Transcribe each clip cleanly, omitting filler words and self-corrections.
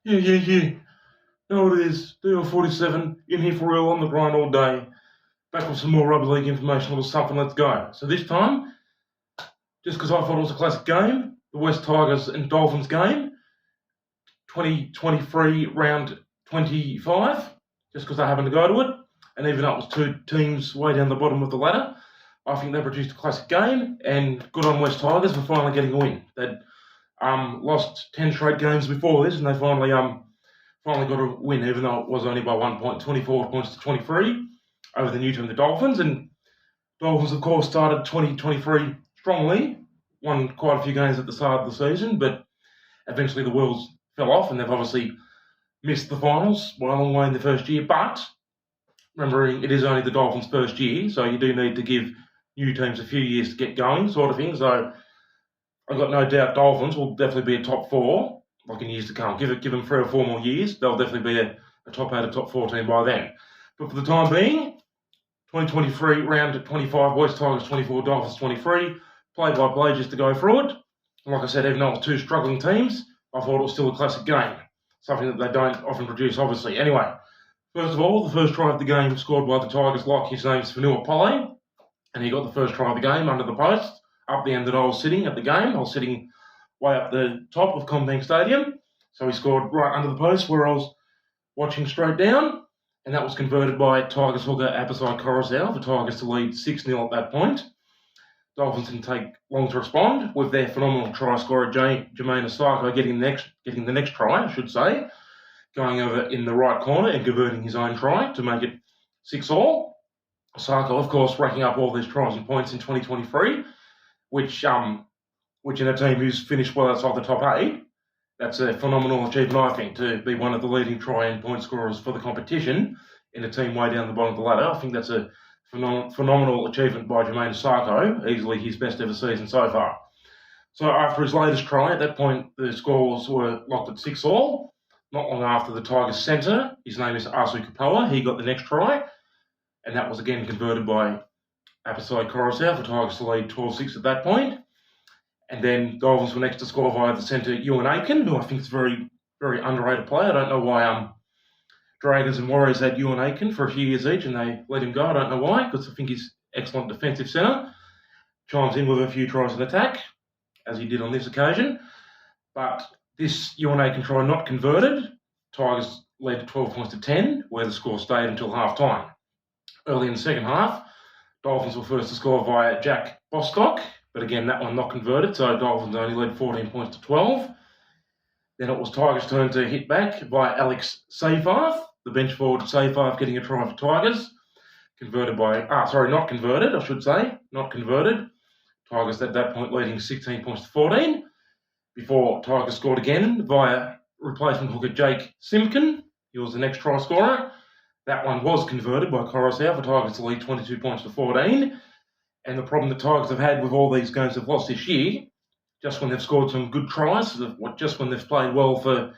Yeah. Know what it is. DL47 in here for real on the grind all day. Back with some more rugby league information, a little something. Let's go. So this time, just because I thought it was a classic game, the West Tigers and Dolphins game, 2023 round 25, just because I happened to go to it, and even though it was two teams way down the bottom of the ladder, I think they produced a classic game, and good on West Tigers for finally getting a win. They'd lost 10 straight games before this, and they finally got a win, even though it was only by 1 point, 24 points to 23 over the new team, the Dolphins. And Dolphins, of course, started 2023 strongly, won quite a few games at the start of the season, but eventually the wheels fell off, and they've obviously missed the finals by a long way in the first year. But remembering it is only the Dolphins' first year, so you do need to give new teams a few years to get going, sort of thing. So I've got no doubt Dolphins will definitely be a top four, like in years to come. Give them 3 or 4 more years, they'll definitely be a top 8 or top 4 team by then. But for the time being, 2023 round 25, West Tigers 24, Dolphins 23, play by play just to go through it. And like I said, even though it was 2 struggling teams, I thought it was still a classic game, something that they don't often produce, obviously. Anyway, first of all, the first try of the game scored by the Tigers, like his name's Fonua, and he got the first try of the game under the post, up the end that I was sitting at the game. I was sitting way up the top of Combank Stadium, so he scored right under the post where I was watching straight down, and that was converted by Tigers hooker Apisai Korosiau for Tigers to lead 6-0 at that point. Dolphins didn't take long to respond with their phenomenal try scorer Jamayne Isaako getting the next try, I should say, going over in the right corner and converting his own try to make it 6-all. Isaako, of course, racking up all these tries and points in 2023, which in a team who's finished well outside the top 8, that's a phenomenal achievement, I think, to be one of the leading try and point scorers for the competition in a team way down the bottom of the ladder. I think that's a phenomenal achievement by Jamayne Isaako, easily his best ever season so far. So after his latest try, at that point, the scores were locked at 6-all. Not long after, the Tigers centre, his name is Kepaoa, he got the next try, and that was again converted by Apisai Korosiau for Tigers to lead 12-6 at that point. And then Dolphins were next to score via the centre Euan Aitken, who I think is a very, very underrated player. I don't know why Dragons and Warriors had Euan Aitken for a few years each and they let him go. I don't know why, because I think he's excellent defensive centre. Chimes in with a few tries in attack, as he did on this occasion. But this Euan Aitken try not converted. Tigers led 12 points to 10, where the score stayed until half-time. Early in the second half, Dolphins were first to score via Jack Bostock, but again, that one not converted, so Dolphins only led 14 points to 12. Then it was Tigers' turn to hit back by Alex Seyfarth, the bench forward Seyfarth getting a try for Tigers. Not converted. Tigers at that point leading 16 points to 14, before Tigers scored again via replacement hooker Jake Simpkin. He was the next try scorer. That one was converted by Korosiau for Tigers to lead 22 points to 14. And the problem the Tigers have had with all these games they've lost this year, just when they've scored some good tries, just when they've played well for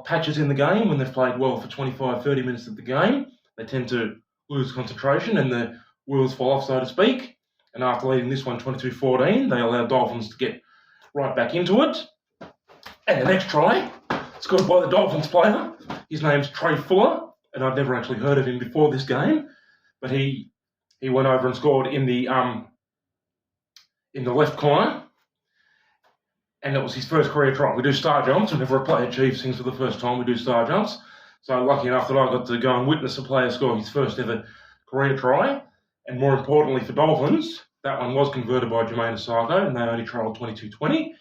patches in the game, when they've played well for 25, 30 minutes of the game, they tend to lose concentration and the wheels fall off, so to speak. And after leading this one 22-14, they allowed Dolphins to get right back into it. And the next try, scored by the Dolphins player. His name's Trai Fuller, and I'd never actually heard of him before this game, but he went over and scored in the left corner, and it was his first career try. We do star jumps. Whenever a player achieves things for the first time, we do star jumps. So lucky enough that I got to go and witness a player score his first ever career try. And more importantly for Dolphins, that one was converted by Jamayne Isaako, and they only trailed 22-20.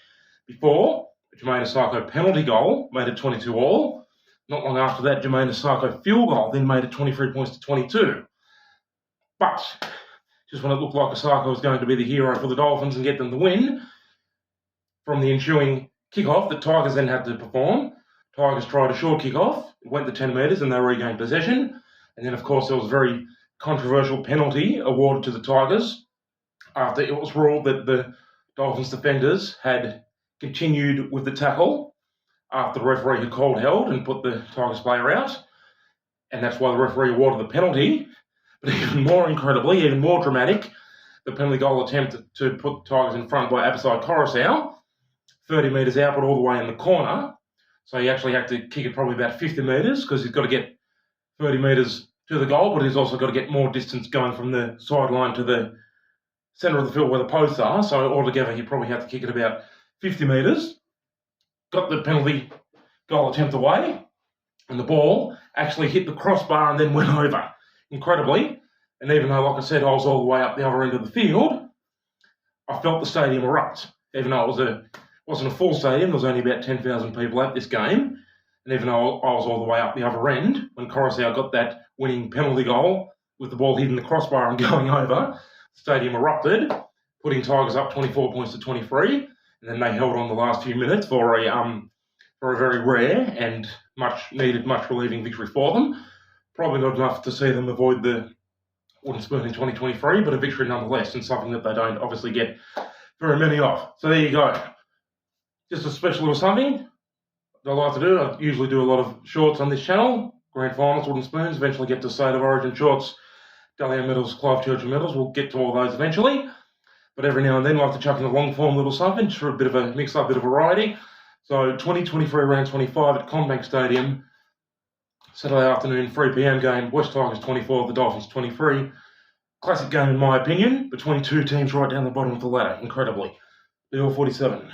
Before, Jamayne Isaako penalty goal made it 22-all. Not long after that, Jamayne Isaako field goal then made it 23 points to 22. But just when it looked like Isaako was going to be the hero for the Dolphins and get them the win, from the ensuing kickoff that Tigers then had to perform, Tigers tried a short kickoff, it went the 10 metres and they regained possession. And then, of course, there was a very controversial penalty awarded to the Tigers after it was ruled that the Dolphins defenders had continued with the tackle after the referee had called held and put the Tigers player out. And that's why the referee awarded the penalty. But even more incredibly, even more dramatic, the penalty goal attempt to put the Tigers in front by Apisai Korosiau, 30 metres out, but all the way in the corner. So he actually had to kick it probably about 50 metres because he's got to get 30 metres to the goal, but he's also got to get more distance going from the sideline to the centre of the field where the posts are. So altogether, he probably had to kick it about 50 metres. Got the penalty goal attempt away, and the ball actually hit the crossbar and then went over, incredibly. And even though, like I said, I was all the way up the other end of the field, I felt the stadium erupt. Even though it wasn't a full stadium, there was only about 10,000 people at this game. And even though I was all the way up the other end, when Korosiau got that winning penalty goal with the ball hitting the crossbar and going over, the stadium erupted, putting Tigers up 24 points to 23. And then they held on the last few minutes for a very rare and much relieving victory for them. Probably not enough to see them avoid the wooden spoon in 2023, but a victory nonetheless, and something that they don't obviously get very many of. So there you go. Just a special little something that I like to do. I usually do a lot of shorts on this channel. Grand finals, wooden spoons, eventually get to State of Origin shorts, Dalian medals, Clive Churchill medals. We'll get to all those eventually. But every now and then I like to chuck in a long form little something just for a bit of a mix up, bit of variety. So 2023 round 25 at Combank Stadium, Saturday afternoon, 3 p.m. game, West Tigers 24, the Dolphins 23. Classic game in my opinion, between two teams right down the bottom of the ladder, incredibly. Bill 47.